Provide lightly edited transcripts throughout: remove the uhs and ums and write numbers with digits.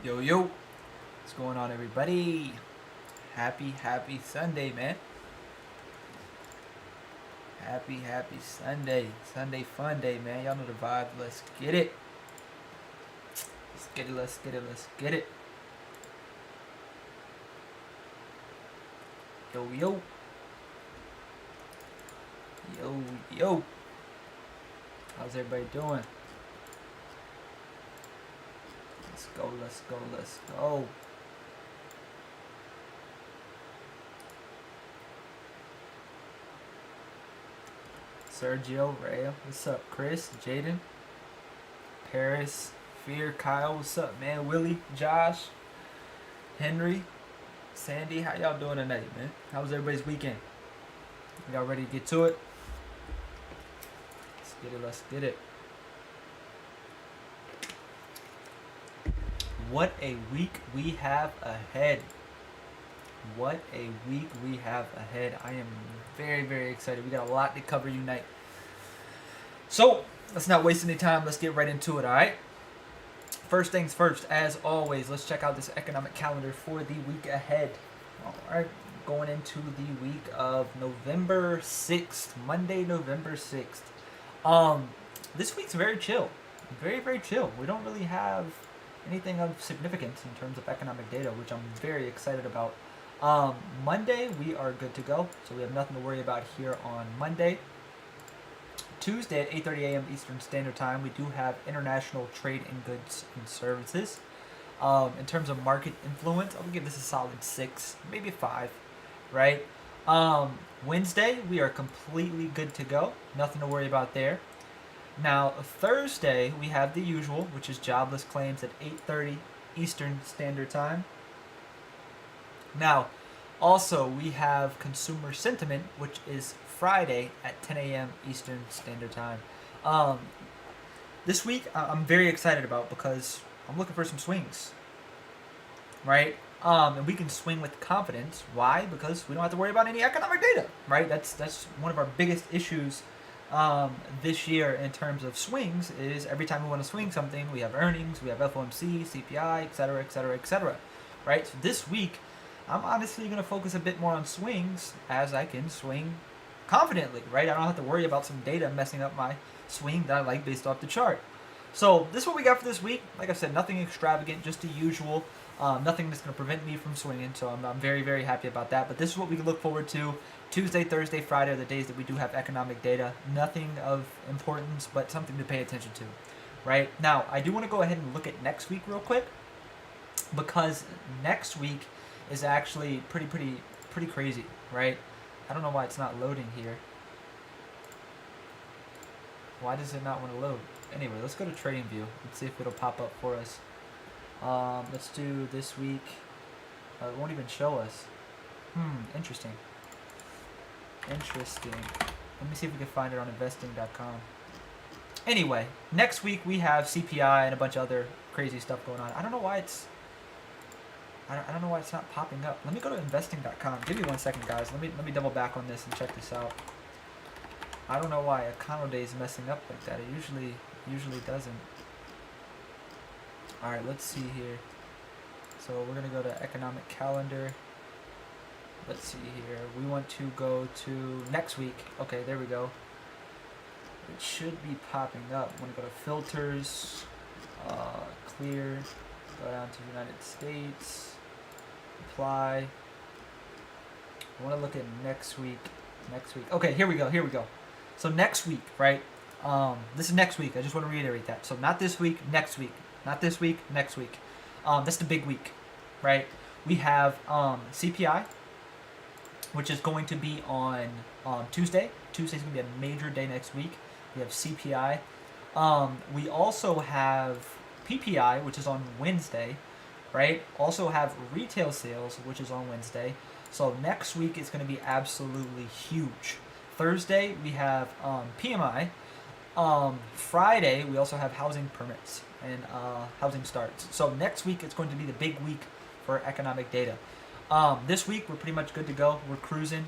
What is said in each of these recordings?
Yo, yo. What's going on, everybody? Happy Sunday, man. Happy Sunday. Sunday fun day, man. Y'all know the vibe. Let's get it. Let's get it. Yo, yo. Yo. How's everybody doing? Let's go. Sergio, Rhea, what's up? Chris, Jaden, Paris, Fear, Kyle, what's up, man? Willie, Josh, Henry, Sandy, how y'all doing tonight, man? How was everybody's weekend? Y'all ready to get to it? Let's get it. What a week we have ahead. I am very excited. We got a lot to cover tonight. So, let's not waste any time. Let's get right into it, all right? First things first, as always, let's check out this economic calendar for the week ahead. All right, going into the week of November 6th, Monday, November 6th. This week's very chill. Very chill. We don't really have anything of significance in terms of economic data, which I'm very excited about. Monday, we are good to go, so we have nothing to worry about here on Monday. Tuesday at 8:30 a.m. Eastern Standard Time, we do have international trade in goods and services. In terms of market influence, I'll give this a solid 6, maybe 5, right? Wednesday, we are completely good to go. Nothing to worry about there. Now, Thursday, we have the usual, which is jobless claims at 8:30 Eastern Standard Time. Now, also, we have consumer sentiment, which is Friday at 10 a.m. Eastern Standard Time. This week, I'm very excited about because I'm looking for some swings, right? And we can swing with confidence. Why? Because we don't have to worry about any economic data, right? That's one of our biggest issues this year in terms of swings is every time we want to swing something, we have earnings, we have FOMC, CPI, etc., right? So this week, I'm honestly going to focus a bit more on swings as I can swing confidently, right? I don't have to worry about some data messing up my swing that I like based off the chart. So this is what we got for this week. Like I said, nothing extravagant, just the usual. Nothing that's going to prevent me from swinging, so I'm very happy about that. But this is what we can look forward to. Tuesday, Thursday, Friday are the days that we do have economic data. Nothing of importance, but something to pay attention to, right? Now, I do want to go ahead and look at next week real quick because next week is actually pretty crazy, right? I don't know why it's not loading here. Why does it not want to load? Anyway, let's go to Trading View and see if it'll pop up for us. Let's do this week. It won't even show us. Interesting. Let me see if we can find it on investing.com. Anyway, next week we have CPI and a bunch of other crazy stuff going on. I don't know why it's not popping up. Let me go to investing.com. Give me 1 second, guys. Let me double back on this and check this out. I don't know why Econoday is messing up like that. It usually doesn't. All right, let's see here. So we're gonna go to economic calendar. Let's see here. We want to go to next week. Okay, there we go. It should be popping up. I'm gonna go to filters, clear, go down to United States, apply. I want to look at next week. Okay, here we go. So next week, right? This is next week. I just want to reiterate that. So not this week, next week. Not this week, next week. That's the big week, right? We have CPI, which is going to be on Tuesday. Tuesday's going to be a major day next week. We have CPI. We also have PPI, which is on Wednesday, right? Also have retail sales, which is on Wednesday. So next week is going to be absolutely huge. Thursday, we have PMI. Friday, we also have housing permits and housing starts. So next week, it's going to be the big week for economic data. This week, we're pretty much good to go. We're cruising.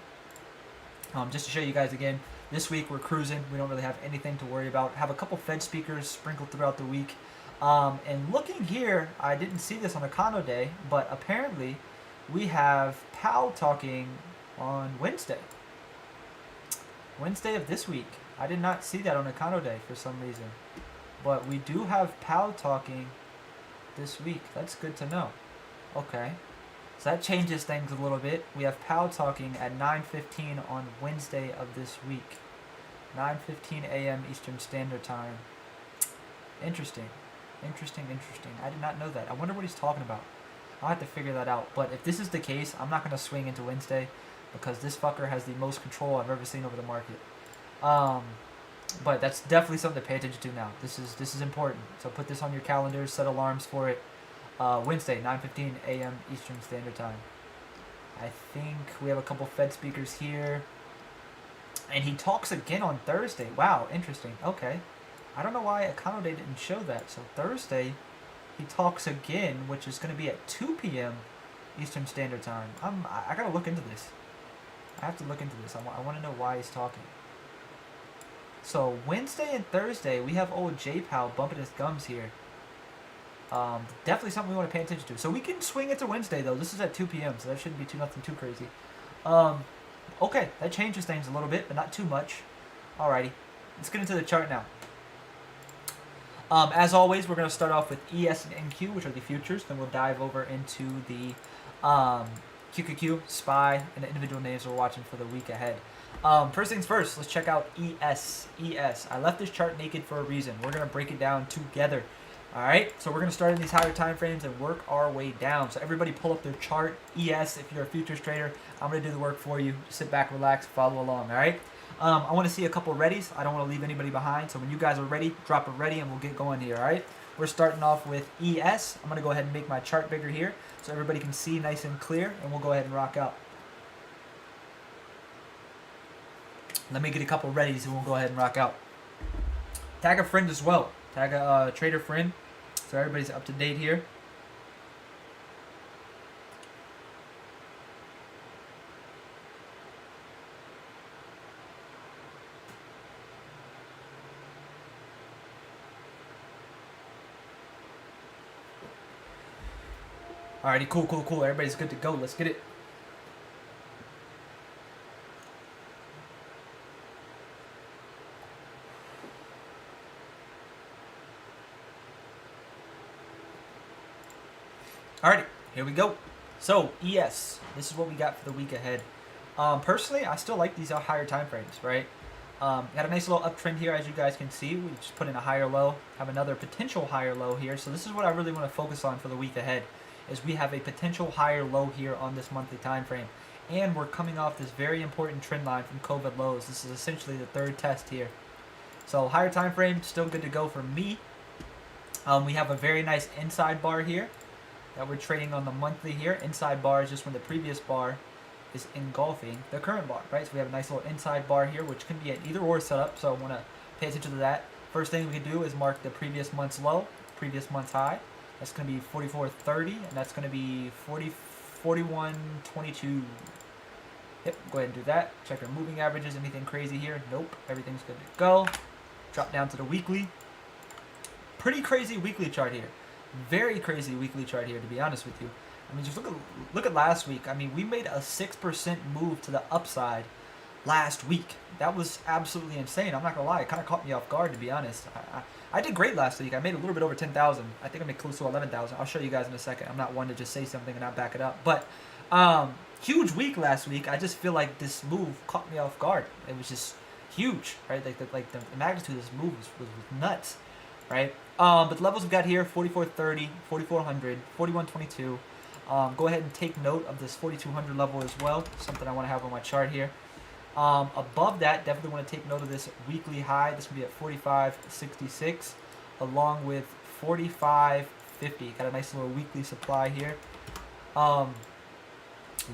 Just to show you guys again, this week we're cruising. We don't really have anything to worry about. Have a couple Fed speakers sprinkled throughout the week. And looking here, I didn't see this on Econo Day, but apparently we have Powell talking on Wednesday. Wednesday of this week. I did not see that on Econo Day for some reason. But we do have Powell talking this week. That's good to know. Okay. So that changes things a little bit. We have Powell talking at 9:15 on Wednesday of this week. 9:15 a.m. Eastern Standard Time. Interesting. Interesting. I did not know that. I wonder what he's talking about. I'll have to figure that out. But if this is the case, I'm not going to swing into Wednesday because this fucker has the most control I've ever seen over the market. But that's definitely something to pay attention to now. This is important. So put this on your calendars, set alarms for it. Wednesday, 9:15 a.m. Eastern Standard Time. I think we have a couple Fed speakers here. And he talks again on Thursday. Wow, interesting. Okay. I don't know why Econo Day didn't show that. So Thursday, he talks again, which is going to be at 2 p.m. Eastern Standard Time. I got to look into this. I have to look into this. I want to know why he's talking. So Wednesday and Thursday, we have old J Powell bumping his gums here. Definitely something we want to pay attention to. So we can swing it to Wednesday, though. This is at 2 p.m., so that shouldn't be nothing too crazy. Okay, that changes things a little bit, but not too much. Alrighty, let's get into the chart now. As always, we're going to start off with ES and NQ, which are the futures. Then we'll dive over into the QQQ, SPY, and the individual names we're watching for the week ahead. First things first, let's check out ES. I left this chart naked for a reason. We're going to break it down together. Alright, so we're going to start in these higher time frames and work our way down. So everybody pull up their chart. ES, if you're a futures trader, I'm going to do the work for you. Sit back, relax, follow along, alright? I want to see a couple readies. I don't want to leave anybody behind. So when you guys are ready, drop a ready and we'll get going here, alright? We're starting off with ES. I'm going to go ahead and make my chart bigger here so everybody can see nice and clear, and we'll go ahead and rock out. Let me get a couple readies and we'll go ahead and rock out. Tag a friend as well. Tag a trader friend so everybody's up to date here. Alrighty, cool. Everybody's good to go. Let's get it. Alrighty, here we go. So, ES, this is what we got for the week ahead. Personally, I still like these higher time frames, right? Got a nice little uptrend here, as you guys can see. We just put in a higher low, have another potential higher low here. So this is what I really want to focus on for the week ahead, is we have a potential higher low here on this monthly time frame. And we're coming off this very important trend line from COVID lows. This is essentially the third test here. So higher time frame, still good to go for me. We have a very nice inside bar here that we're trading on the monthly here. Inside bar is just when the previous bar is engulfing the current bar, right? So we have a nice little inside bar here, which can be an either or setup, so I want to pay attention to that. First thing we can do is mark the previous month's low, previous month's high. That's going to be 44.30, and that's going to be 41.22. Yep, go ahead and do that. Check our moving averages. Anything crazy here? Nope, everything's good to go. Drop down to the weekly. Pretty crazy weekly chart here. Very crazy weekly chart here, to be honest with you. I mean, just look at last week. I mean, we made a 6% move to the upside last week. That was absolutely insane. I'm not gonna lie, it kind of caught me off guard, to be honest. I did great last week. I made a little bit over 10,000. I think I made close to 11,000. I'll show you guys in a second. I'm not one to just say something and not back it up. But huge week last week. I just feel like this move caught me off guard. It was just huge, right? Like the magnitude of this move was nuts, right? But the levels we've got here: 44.30, 4,400, 41.22. Go ahead and take note of this 4,200 level as well. Something I want to have on my chart here. Above that, definitely want to take note of this weekly high. This will be at 45.66, along with 45.50. Got a nice little weekly supply here.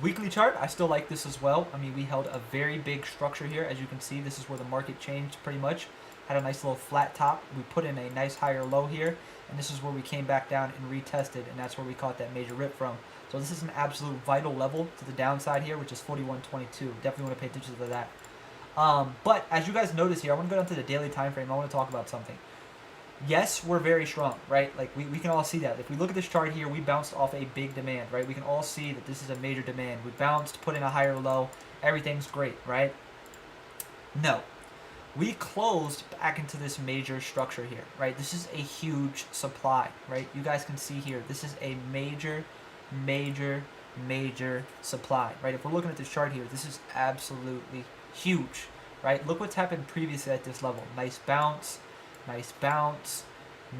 Weekly chart, I still like this as well. I mean, we held a very big structure here. As you can see, this is where the market changed pretty much. Had a nice little flat top. We put in a nice higher low here, and this is where we came back down and retested, and that's where we caught that major rip from. So this is an absolute vital level to the downside here, which is 41.22. Definitely want to pay attention to that. But as you guys notice here, I want to go down to the daily time frame. I want to talk about something. yes, we're very strong, right? Like, we can all see that. If we look at this chart here, we bounced off a big demand, right? We can all see that this is a major demand. We bounced, put in a higher low. Everything's great, right? No. We closed back into this major structure here, right? This is a huge supply, right? You guys can see here, this is a major, major, major supply, right? If we're looking at this chart here, this is absolutely huge, right? Look what's happened previously at this level. Nice bounce,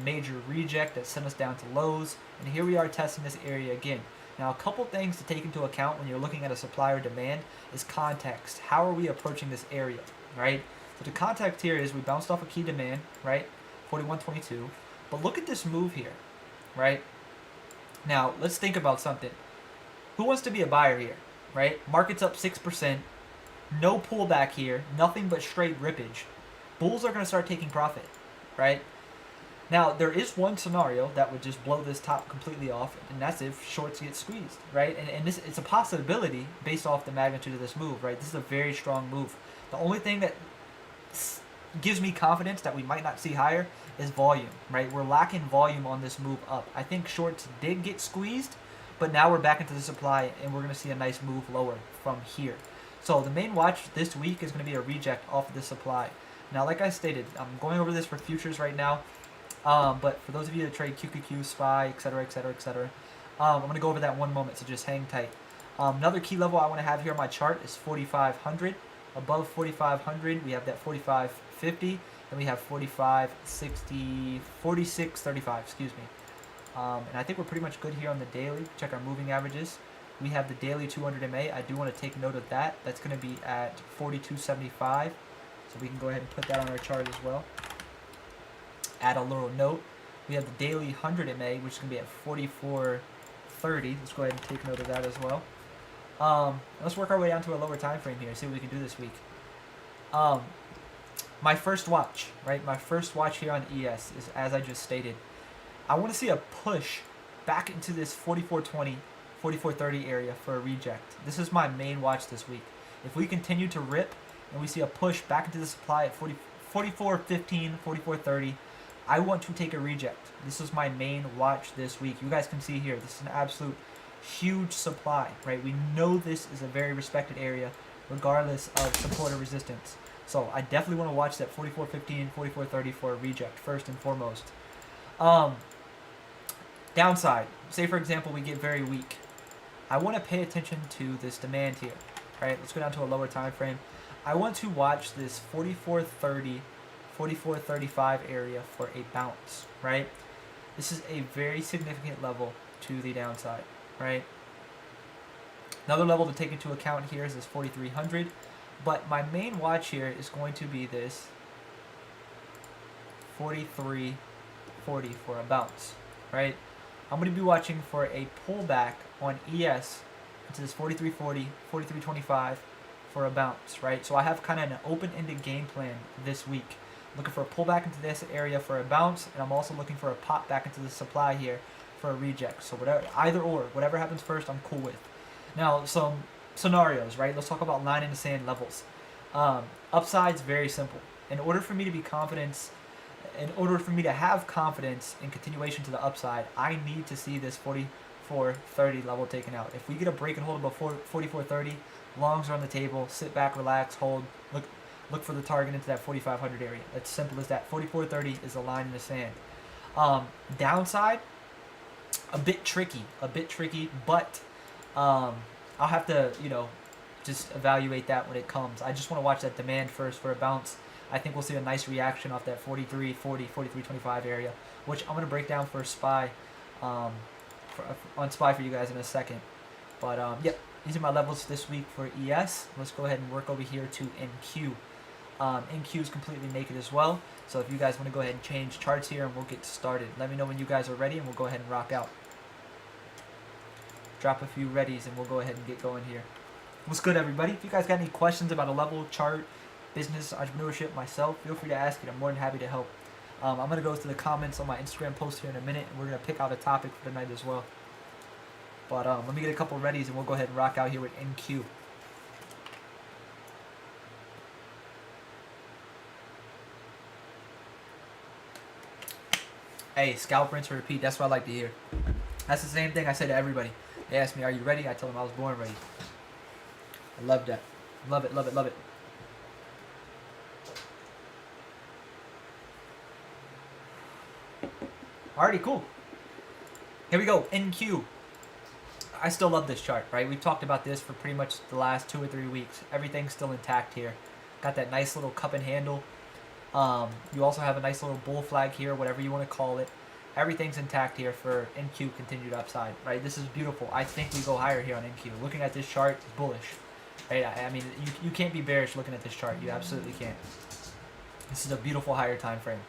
major reject that sent us down to lows, and here we are testing this area again. Now, a couple things to take into account when you're looking at a supply or demand is context. How are we approaching this area, right? So the context here is we bounced off a key demand, right? 41.22. But look at this move here, right? Now, let's think about something. Who wants to be a buyer here, right? Market's up 6%. No pullback here. Nothing but straight rippage. Bulls are going to start taking profit, right? Now, there is one scenario that would just blow this top completely off, and that's if shorts get squeezed, right? And this, it's a possibility based off the magnitude of this move, right? This is a very strong move. The only thing that gives me confidence that we might not see higher is volume, right? We're lacking volume on this move up. I think shorts did get squeezed, but now we're back into the supply, and we're going to see a nice move lower from here. So the main watch this week is going to be a reject off of the supply. Now, like I stated, I'm going over this for futures right now, but for those of you that trade QQQ, SPY, etc., etc., etc., I'm going to go over that in one moment, so just hang tight. Another key level I want to have here on my chart is 4,500. Above 4,500, we have that 4,550, then we have 4,560, 4,635, excuse me. And I think we're pretty much good here on the daily. Check our moving averages. We have the daily 200 MA. I do want to take note of that. That's going to be at 42.75. So we can go ahead and put that on our chart as well. Add a little note. We have the daily 100 MA, which is going to be at 44.30. Let's go ahead and take note of that as well. Let's work our way down to a lower time frame here. See what we can do this week. My first watch, right? My first watch here on ES is, as I just stated, I want to see a push back into this 44.20, 44.30 area for a reject. This is my main watch this week. If we continue to rip and we see a push back into the supply at 44.15, 44.30, I want to take a reject. This is my main watch this week. You guys can see here, this is an absolute huge supply, right? We know this is a very respected area regardless of support or resistance. So I definitely want to watch that 44.15, 44.30 for a reject first and foremost. Downside, say for example we get very weak. I want to pay attention to this demand here, right? Let's go down to a lower time frame. I want to watch this 44.30, 44.35 area for a bounce, right? This is a very significant level to the downside, right? Another level to take into account here is this 4,300, but my main watch here is going to be this 43.40 for a bounce, right? I'm going to be watching for a pullback on ES into this 43.40, 43.25 for a bounce, right? So I have kind of an open-ended game plan this week. Looking for a pullback into this area for a bounce, and I'm also looking for a pop back into the supply here for a reject. So whatever, either or, whatever happens first, I'm cool with. Now, some scenarios, right? Let's talk about line in the sand levels. Upside's very simple. In order for me to have confidence in continuation to the upside, I need to see this 44.30 level taken out. If we get a break and hold above 44.30, longs are on the table. Sit back, relax, hold. Look for the target into that 4,500 area. It's simple as that. 44.30 is a line in the sand. Downside, a bit tricky, but I'll have to, just evaluate that when it comes. I just want to watch that demand first for a bounce. I think we'll see a nice reaction off that 43.40, 43.25 area, which I'm going to break down for SPY, on SPY for you guys in a second. But, yep, these are my levels this week for ES. Let's go ahead and work over here to NQ. NQ is completely naked as well, so if you guys want to go ahead and change charts here and we'll get started. Let me know when you guys are ready and we'll go ahead and rock out. Drop a few readies and we'll go ahead and get going here. What's good, everybody? If you guys got any questions about a level, chart, business, entrepreneurship, myself, feel free to ask it. I'm more than happy to help. I'm going to go to the comments on my Instagram post here in a minute, and we're going to pick out a topic for tonight as well. But let me get a couple readies and we'll go ahead and rock out here with NQ. Hey, scalp, rinse, and repeat. That's what I like to hear. That's the same thing I say to everybody. They ask me, are you ready? I tell them I was born ready. I love that. Love it, love it, love it. Alrighty, cool. Here we go, NQ. I still love this chart, right? We've talked about this for pretty much the last 2 or 3 weeks. Everything's still intact here. Got that nice little cup and handle. You also have a nice little bull flag here, whatever you want to call it. Everything's intact here for NQ continued upside, right? This is beautiful. I think we go higher here on NQ. Looking at this chart, it's bullish. Right? I mean, you can't be bearish looking at this chart. You absolutely can't. This is a beautiful higher time frame.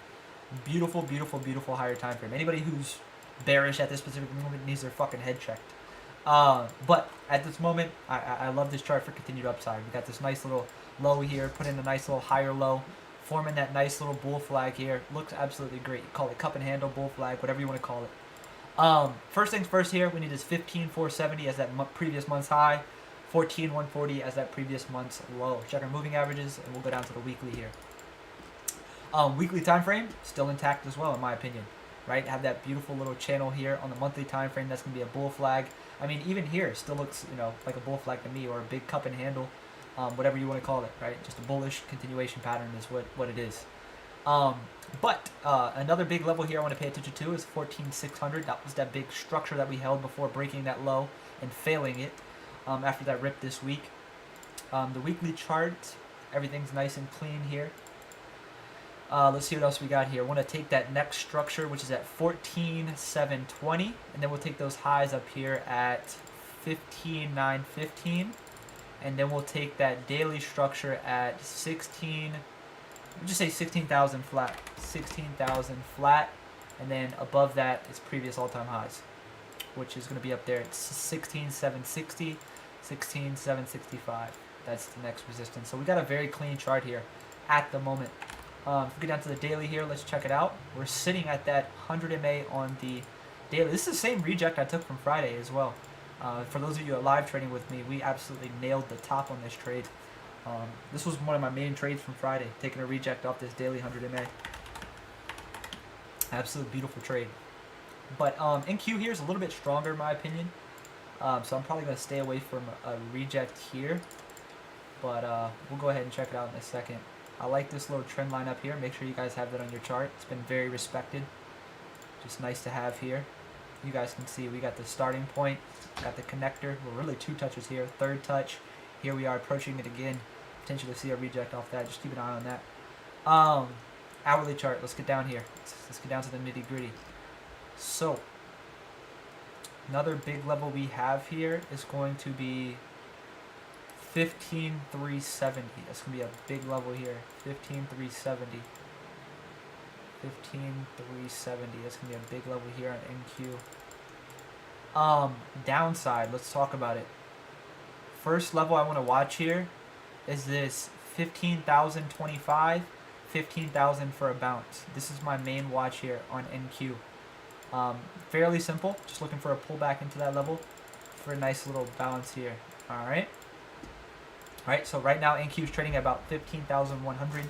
Beautiful, beautiful, beautiful higher time frame. Anybody who's bearish at this specific moment needs their fucking head checked. But at this moment, I love this chart for continued upside. We got this nice little low here, put in a nice little higher low, forming that nice little bull flag here. Looks absolutely great. You call it cup and handle, bull flag, whatever you want to call it. First things first here, we need this 15,470 as that previous month's high, 14,140 as that previous month's low. Check our moving averages, and we'll go down to the weekly here. Weekly time frame, still intact as well, in my opinion. Right, have that beautiful little channel here on the monthly time frame. That's gonna be a bull flag. I mean, even here, it still looks, you know, like a bull flag to me, or a big cup and handle, whatever you want to call it. Right, just a bullish continuation pattern is what it is. But another big level here I want to pay attention to is 14,600. That was that big structure that we held before breaking that low and failing it after that rip this week. The weekly chart, everything's nice and clean here. Let's see what else we got here. I want to take that next structure, which is at 14,720, and then we'll take those highs up here at 15,915, and then we'll take that daily structure at 16,000 flat, 16,000 flat, and then above that is previous all-time highs, which is going to be up there at 16,760, 16,765. That's the next resistance. So we got a very clean chart here at the moment. If we get down to the daily here, let's check it out. We're sitting at that 100 MA on the daily. This is the same reject I took from Friday as well. For those of you at live trading with me, we absolutely nailed the top on this trade. This was one of my main trades from Friday, taking a reject off this daily 100 MA. Absolute beautiful trade. But NQ here is a little bit stronger in my opinion. So I'm probably going to stay away from a reject here. But we'll go ahead and check it out in a second. I like this little trend line up here. Make sure you guys have that on your chart. It's been very respected. Just nice to have here. You guys can see we got the starting point, got the connector. We're really 2 touches here. 3rd touch. Here we are approaching it again. Potential to see a reject off that. Just keep an eye on that. Hourly chart. Let's get down here. Let's get down to the nitty gritty. So, another big level we have here is going to be 15,370. That's going to be a big level here. 15,370. 15,370. That's going to be a big level here on NQ. Downside, let's talk about it. First level I want to watch here is this 15,025, 15,000 for a bounce. This is my main watch here on NQ. Fairly simple. Just looking for a pullback into that level for a nice little bounce here. Alright. Alright, so right now NQ is trading at about 15,100.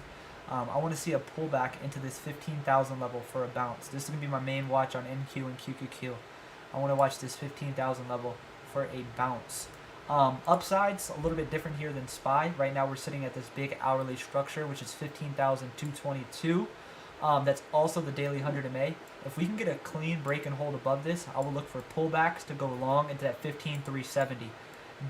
I want to see a pullback into this 15,000 level for a bounce. This is going to be my main watch on NQ and QQQ. I want to watch this 15,000 level for a bounce. Upsides, a little bit different here than SPY. Right now we're sitting at this big hourly structure, which is 15,222. That's also the daily 100 MA. If we can get a clean break and hold above this, I will look for pullbacks to go long into that 15,370.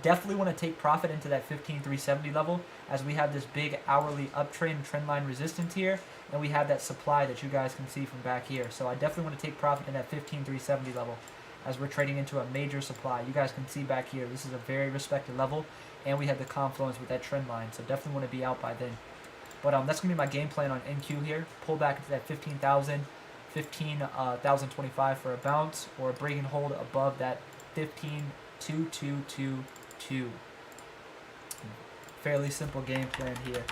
Definitely want to take profit into that 15,370 level, as we have this big hourly uptrend trend line resistance here, and we have that supply that you guys can see from back here. So I definitely want to take profit in that 15,370 level, as we're trading into a major supply. You guys can see back here, this is a very respected level, and we have the confluence with that trend line, so definitely want to be out by then. But that's going to be my game plan on NQ here. Pull back into that 15,000, 15,025 for a bounce, or a break and hold above that 15,222. Fairly simple game plan here.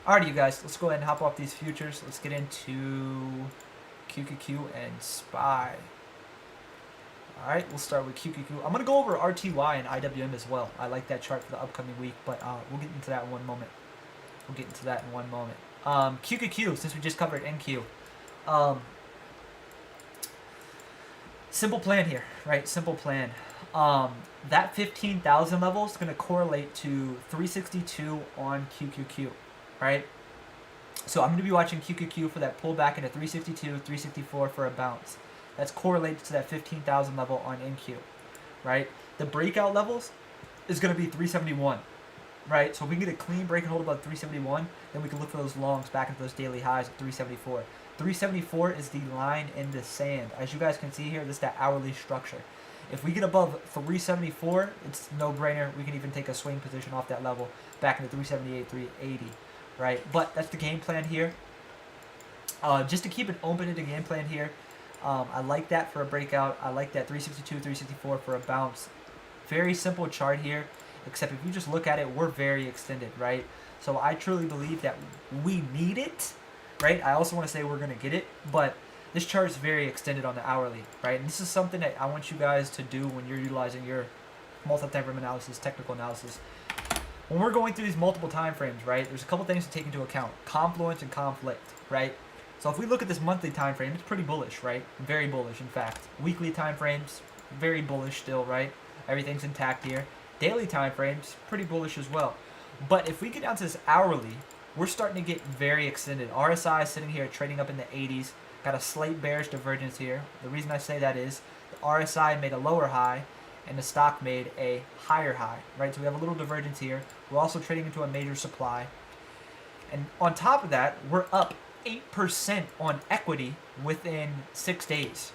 Alrighty, you guys, let's go ahead and hop off these futures. Let's get into QQQ and SPY. Alright, we'll start with QQQ. I'm going to go over RTY and IWM as well. I like that chart for the upcoming week, but we'll get into that in one moment. QQQ, since we just covered NQ. Simple plan here, right? Simple plan. That 15,000 level is going to correlate to 362 on QQQ, right? So I'm going to be watching QQQ for that pullback into 362, 364 for a bounce. That's correlated to that 15,000 level on NQ, right? The breakout levels is going to be 371, right? So if we can get a clean break and hold above 371, then we can look for those longs back into those daily highs at 374. 374 is the line in the sand. As you guys can see here, this is that hourly structure. If we get above 374, it's no-brainer. We can even take a swing position off that level back into 378, 380, right? But that's the game plan here. Just to keep it open in the game plan here, I like that for a breakout. I like that 362, 364 for a bounce. Very simple chart here, except if you just look at it, we're very extended, right? So I truly believe that we need it, right? I also want to say we're going to get it, but this chart is very extended on the hourly, right? And this is something that I want you guys to do when you're utilizing your multi-time frame analysis, technical analysis. When we're going through these multiple time frames, right, there's a couple things to take into account. Confluence and conflict, right? So if we look at this monthly time frame, it's pretty bullish, right? Very bullish, in fact. Weekly time frames, very bullish still, right? Everything's intact here. Daily time frames, pretty bullish as well. But if we get down to this hourly, we're starting to get very extended. RSI is sitting here trading up in the 80s. Got a slight bearish divergence here. The reason I say that is the RSI made a lower high and the stock made a higher high, right? So we have a little divergence here. We're also trading into a major supply. And on top of that, we're up 8% on equity within 6 days,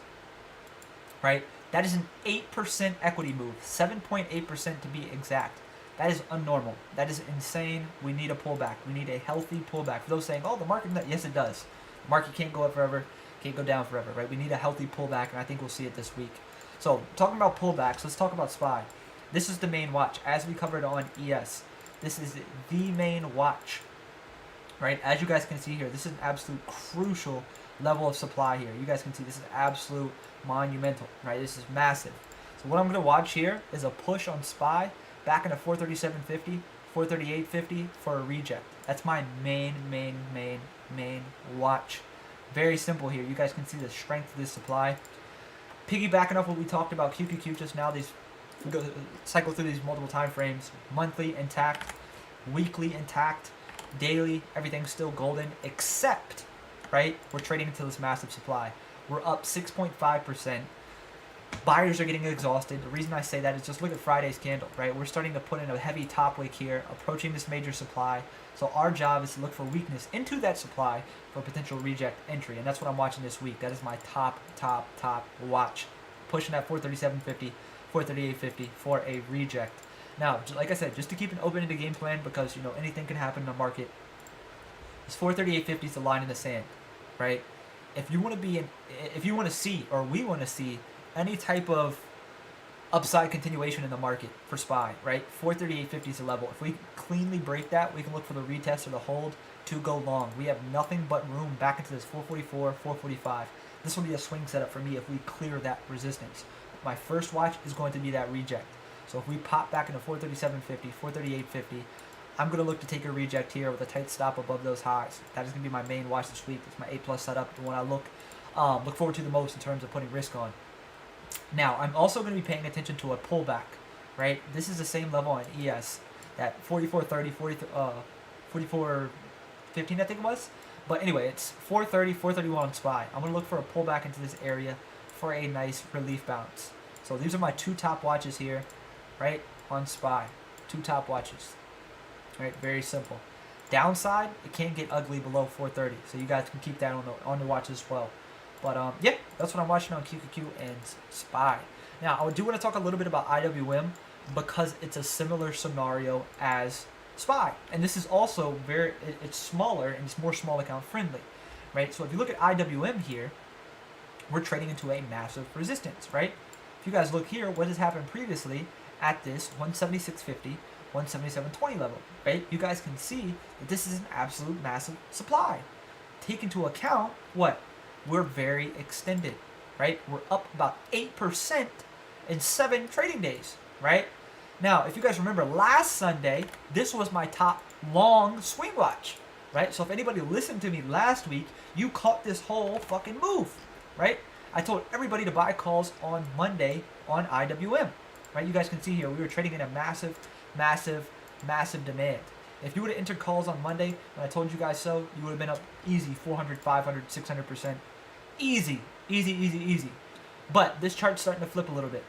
right? That is an 8% equity move, 7.8% to be exact. That is unnormal. That is insane. We need a pullback. We need a healthy pullback. For those saying, oh, the market, yes, it does. The market can't go up forever, can't go down forever, right? We need a healthy pullback, and I think we'll see it this week. So, talking about pullbacks, let's talk about SPY. This is the main watch. As we covered on ES, this is the main watch, right? As you guys can see here, this is an absolute crucial level of supply here. You guys can see this is absolute monumental, right? This is massive. So what I'm going to watch here is a push on SPY back into 437.50, 438.50 for a reject. That's my main watch. Very simple here. You guys can see the strength of this supply. Piggybacking off what we talked about QQQ just now, these cycle through these multiple time frames. Monthly intact, weekly intact, daily, everything's still golden, except, right, we're trading into this massive supply. We're up 6.5%. Buyers are getting exhausted. The reason I say that is just look at Friday's candle, right? We're starting to put in a heavy top wick here, approaching this major supply. So our job is to look for weakness into that supply for potential reject entry. And that's what I'm watching this week. That is my top watch. Pushing at 437.50, 438.50 for a reject. Now, like I said, just to keep an open into game plan because, you know, anything can happen in the market. This 438.50 is the line in the sand, right? If you want to be in, if you want to see, or we want to see, any type of upside continuation in the market for SPY, right? 438.50 is the level. If we cleanly break that, we can look for the retest or the hold to go long. We have nothing but room back into this 444, 445. This will be a swing setup for me if we clear that resistance. My first watch is going to be that reject. So if we pop back into 437.50, 438.50, I'm going to look to take a reject here with a tight stop above those highs. That is going to be my main watch this week. It's my A+ setup, the one I look forward to the most in terms of putting risk on. Now, I'm also going to be paying attention to a pullback, right? This is the same level on ES, that 44.30, 44.15 I think it was. But anyway, it's 4.30, 4.31 on SPY. I'm going to look for a pullback into this area for a nice relief bounce. So these are my two top watches here, right, on SPY. Two top watches, right? Very simple. Downside, it can get ugly below 4.30, so you guys can keep that on the watch as well. But yeah, that's what I'm watching on QQQ and SPY. Now, I do want to talk a little bit about IWM because it's a similar scenario as SPY. And this is also it's smaller and it's more small account friendly, right? So if you look at IWM here, we're trading into a massive resistance, right? If you guys look here, what has happened previously at this 176.50, 177.20 level, right? You guys can see that this is an absolute massive supply. Take into account what? We're very extended, right? We're up about 8% in 7 trading days, right? Now, if you guys remember last Sunday, this was my top long swing watch, right? So if anybody listened to me last week, you caught this whole fucking move, right? I told everybody to buy calls on Monday on IWM. Right? You guys can see here we were trading in a massive, massive, massive demand. If you would have entered calls on Monday when I told you guys so, you would have been up easy 400, 500, 600%. Easy, easy, easy, easy. But this chart's starting to flip a little bit.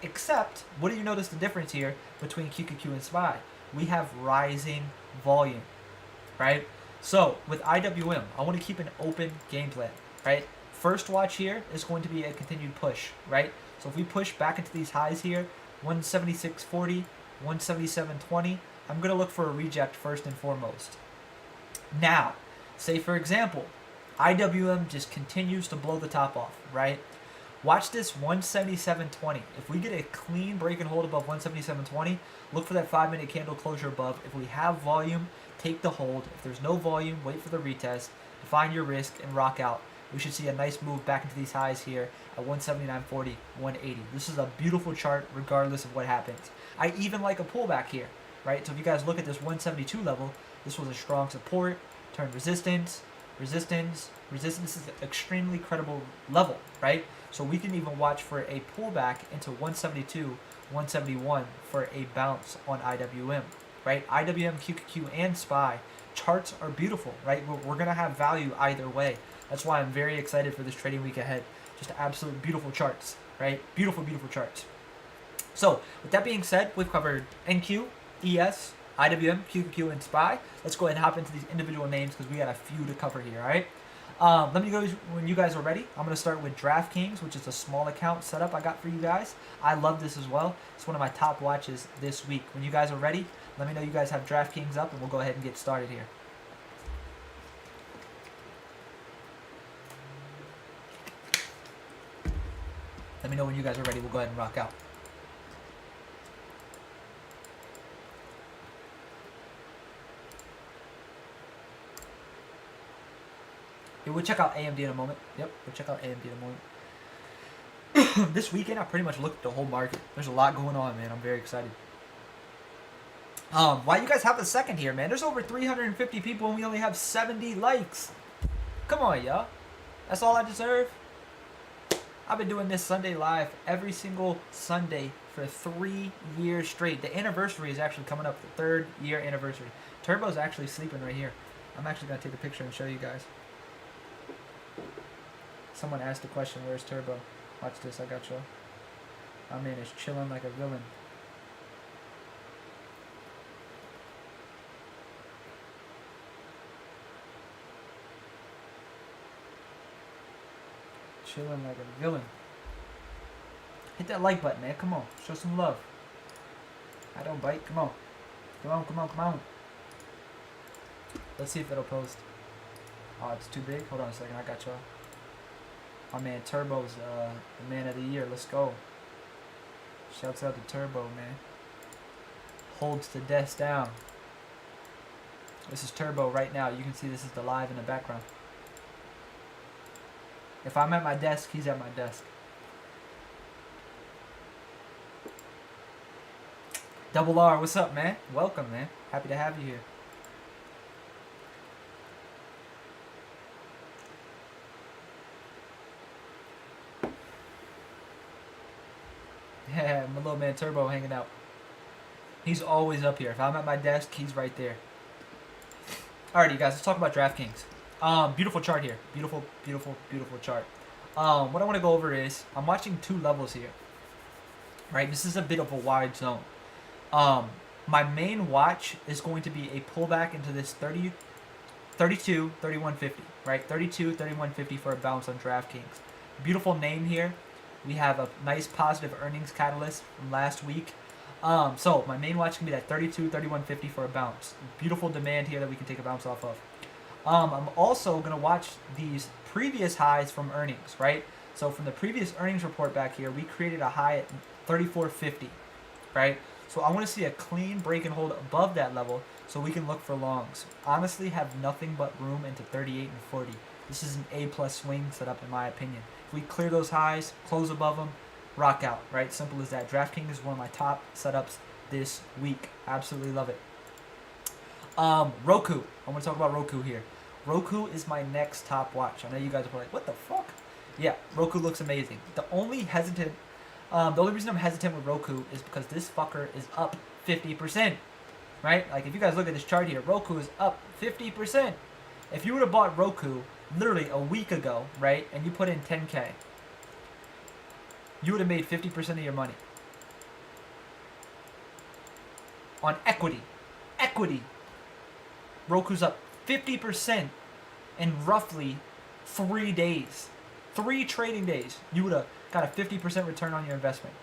Except, what do you notice the difference here between QQQ and SPY? We have rising volume, right? So, with IWM, I want to keep an open game plan, right? First watch here is going to be a continued push, right? So if we push back into these highs here, 176.40, 177.20, I'm going to look for a reject first and foremost. Now, say for example, IWM just continues to blow the top off, right? Watch this 177.20. If we get a clean break and hold above 177.20, look for that 5-minute candle closure above. If we have volume, take the hold. If there's no volume, wait for the retest, define your risk, and rock out. We should see a nice move back into these highs here at 179.40, 180. This is a beautiful chart regardless of what happens. I even like a pullback here, right? So if you guys look at this 172 level, this was a strong support, turned resistance, resistance, resistance is an extremely credible level, right? So we can even watch for a pullback into 172, 171 for a bounce on IWM, right? IWM, QQQ, and SPY charts are beautiful, right? We're going to have value either way. That's why I'm very excited for this trading week ahead. Just absolute beautiful charts, right? Beautiful, beautiful charts. So with that being said, we've covered NQ, ES, IWM, QQQ, and SPY. Let's go ahead and hop into these individual names because we got a few to cover here, all right? Let me go when you guys are ready. I'm going to start with DraftKings, which is a small account setup I got for you guys. I love this as well. It's one of my top watches this week. When you guys are ready, let me know you guys have DraftKings up, and we'll go ahead and get started here. Let me know when you guys are ready. We'll go ahead and rock out. Yeah, we'll check out AMD in a moment. Yep, we'll check out AMD in a moment. This weekend, I pretty much looked at the whole market. There's a lot going on, man. I'm very excited. Why you guys have a second here, man? There's over 350 people and we only have 70 likes. Come on, y'all. That's all I deserve. I've been doing this Sunday live every single Sunday for 3 years straight. The anniversary is actually coming up, the 3rd year anniversary. Turbo's actually sleeping right here. I'm actually going to take a picture and show you guys. Someone asked the question, where's Turbo? Watch this, I got y'all. My man is chilling like a villain. Chilling like a villain. Hit that like button, man. Come on. Show some love. I don't bite. Come on. Come on, come on, come on. Let's see if it'll post. Oh, it's too big? Hold on a second. I got y'all. My man Turbo's the man of the year. Let's go. Shouts out to Turbo, man. Holds the desk down. This is Turbo right now. You can see this is the live in the background. If I'm at my desk, he's at my desk. Double R, what's up, man? Welcome, man. Happy to have you here. Yeah, my little man Turbo hanging out. He's always up here. If I'm at my desk, he's right there. Alrighty, guys, let's talk about DraftKings. Beautiful chart here. Beautiful, beautiful, beautiful chart. What I want to go over is, I'm watching 2 levels here. Right, this is a bit of a wide zone. My main watch is going to be a pullback into this 32, 31.50. Right, 32, 31.50 for a bounce on DraftKings. Beautiful name here. We have a nice positive earnings catalyst from last week. So my main watch can be that 32, 31.50 for a bounce. Beautiful demand here that we can take a bounce off of. I'm also going to watch these previous highs from earnings, right? So from the previous earnings report back here, we created a high at 34.50, right? So I want to see a clean break and hold above that level so we can look for longs. Honestly, have nothing but room into 38 and 40. This is an A+ swing setup in my opinion. If we clear those highs, close above them, rock out, right? Simple as that. DraftKings is one of my top setups this week. Absolutely love it. Roku. I want to talk about Roku here. Roku is my next top watch. I know you guys are like, what the fuck? Yeah, Roku looks amazing. The only reason I'm hesitant with Roku is because this fucker is up 50%. Right? Like if you guys look at this chart here, Roku is up 50%. If you would have bought Roku literally a week ago, right, and you put in 10K, you would have made 50% of your money on equity. Equity. Roku's up 50% in roughly 3 days. 3 trading days. You would have got a 50% return on your investment.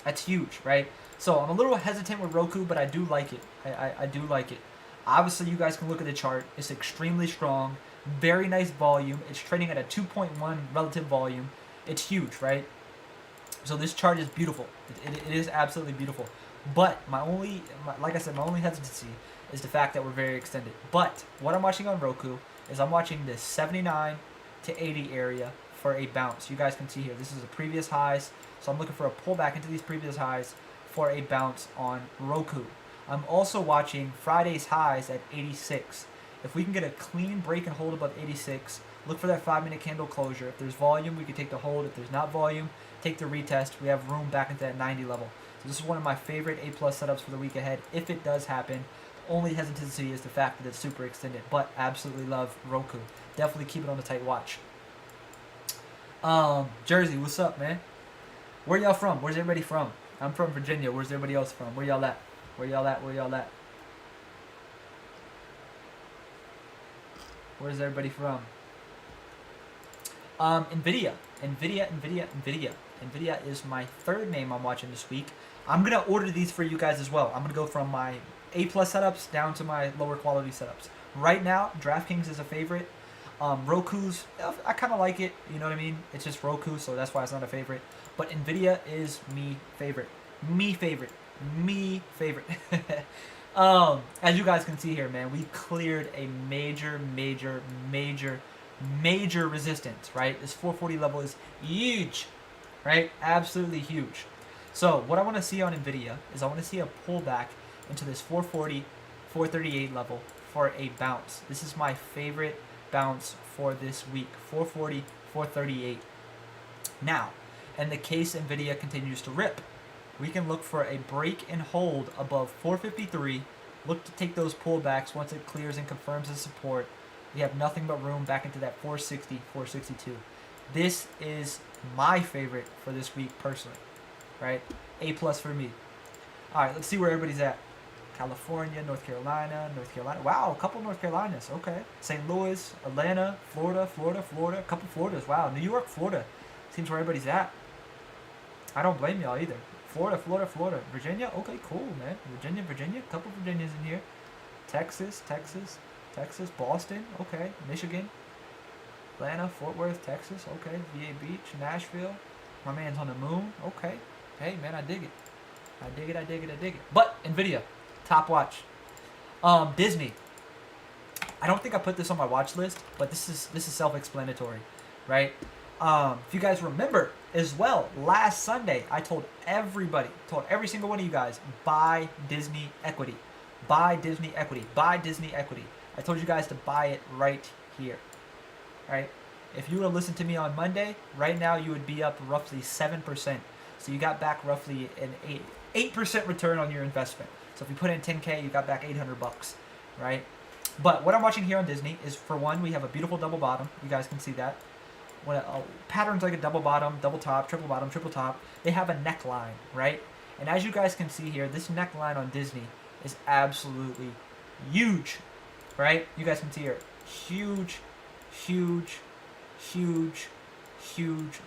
That's huge, right? So I'm a little hesitant with Roku, but I do like it. I do like it. Obviously, you guys can look at the chart. It's extremely strong. Very nice volume. It's trading at a 2.1 relative volume. It's huge, right? So this chart is beautiful. It is absolutely beautiful. But like I said, my only hesitancy is the fact that we're very extended. But what I'm watching on Roku is I'm watching this 79 to 80 area for a bounce. You guys can see here, this is the previous highs. So I'm looking for a pullback into these previous highs for a bounce on Roku. I'm also watching Friday's highs at 86. If we can get a clean break and hold above 86, look for that 5-minute candle closure. If there's volume, we can take the hold. If there's not volume, take the retest. We have room back into that 90 level. So this is one of my favorite A+ setups for the week ahead. If it does happen, only hesitancy is the fact that it's super extended. But absolutely love Roku. Definitely keep it on the tight watch. Jersey, what's up, man? Where y'all from? Where's everybody from? I'm from Virginia. Where's everybody else from? Where y'all at? Where y'all at? Where y'all at? Where's everybody from? Nvidia. Nvidia is my third name I'm watching this week. I'm going to order these for you guys as well. I'm going to go from my A+ setups down to my lower quality setups. Right now, DraftKings is a favorite. Roku's, I kind of like it. You know what I mean? It's just Roku, so that's why it's not a favorite. But Nvidia is me favorite. As you guys can see here, man, we cleared a major resistance, right? This 440 level is huge, right? Absolutely huge. So what I want to see on Nvidia is I want to see a pullback into this 440, 438 level for a bounce. This is my favorite bounce for this week, 440, 438. Now, in the case Nvidia continues to rip, we can look for a break and hold above 453. Look to take those pullbacks once it clears and confirms the support. We have nothing but room back into that 460, 462. This is my favorite for this week personally, right? A+ for me. All right, let's see where everybody's at. California, North Carolina. Wow, a couple North Carolinas. Okay. St. Louis, Atlanta, Florida. A couple Floridas. Wow, New York, Florida. Seems where everybody's at. I don't blame y'all either. Florida. Virginia, okay, cool, man. Virginia. A couple Virginias in here. Texas. Boston, okay. Michigan. Atlanta, Fort Worth, Texas, okay. VA Beach, Nashville. My man's on the moon, okay. Hey, man, I dig it. I dig it. But Nvidia, top watch. Disney. I don't think I put this on my watch list, but this is self-explanatory, right? If you guys remember as well, last Sunday I told every single one of you guys, buy Disney equity. Buy Disney equity. I told you guys to buy it right here, right? If you would have listened to me on Monday, right now you would be up roughly 7%. So you got back roughly an 8% return on your investment. So if you put in 10K, you got back $800, right? But what I'm watching here on Disney is, for one, we have a beautiful double bottom. You guys can see that. Patterns like a double bottom, double top, triple bottom, triple top. They have a neckline, right? And as you guys can see here, this neckline on Disney is absolutely huge, right? You guys can see here, huge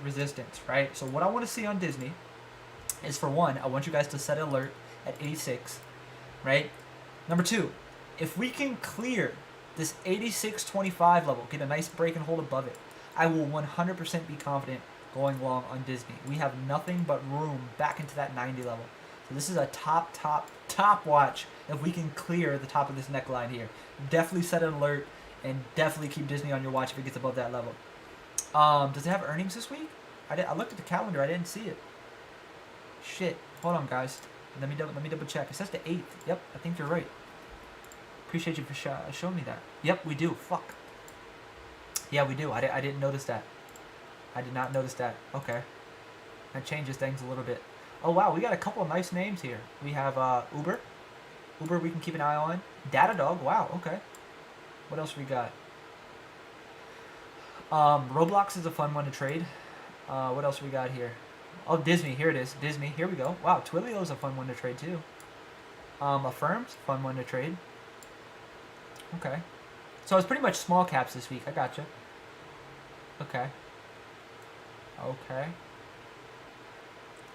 resistance, right? So what I want to see on Disney is, for one, I want you guys to set an alert at 86, right? Number two, if we can clear this 86.25 level, get a nice break and hold above it, I will 100% be confident going long on Disney. We have nothing but room back into that 90 level. So this is a top watch if we can clear the top of this neckline here. Definitely set an alert and definitely keep Disney on your watch if it gets above that level. Does it have earnings this week? I looked at the calendar. I didn't see it. Shit. Hold on, guys. Let me double check. It says the 8th. Yep, I think you're right. Appreciate you for showing me that. Yep, we do. Fuck. Yeah, we do. I didn't notice that. I did not notice that. Okay. That changes things a little bit. Oh, wow. We got a couple of nice names here. We have Uber. Uber we can keep an eye on. Datadog. Wow. Okay. What else we got? Roblox is a fun one to trade. What else we got here? Oh, Disney. Here it is. Disney. Here we go. Wow. Twilio is a fun one to trade too. Affirm's a fun one to trade. Okay. So it's pretty much small caps this week. I gotcha. Okay. Okay.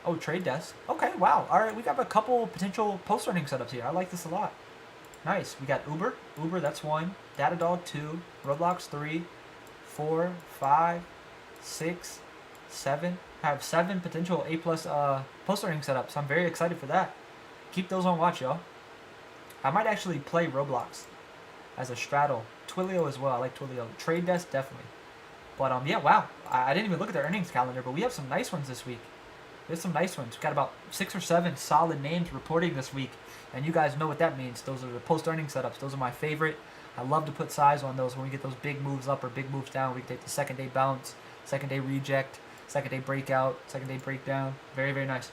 Oh, Trade Desk. Okay, wow. All right, we got a couple potential post-earning setups here. I like this a lot. Nice. We got Uber. Uber, that's 1. Datadog, 2. Roblox, 3. 4, 5, 6, 7. I have 7 potential A-plus post-earning setups. I'm very excited for that. Keep those on watch, y'all. I might actually play Roblox as a straddle. Twilio as well. I like Twilio. Trade Desk, definitely. But, yeah, wow. I didn't even look at the earnings calendar, but we have some nice ones this week. There's some nice ones. We've got about 6 or 7 solid names reporting this week. And you guys know what that means. Those are the post-earnings setups. Those are my favorite. I love to put size on those when we get those big moves up or big moves down. We can take the second day bounce, second day reject, second day breakout, second day breakdown. Very, very nice.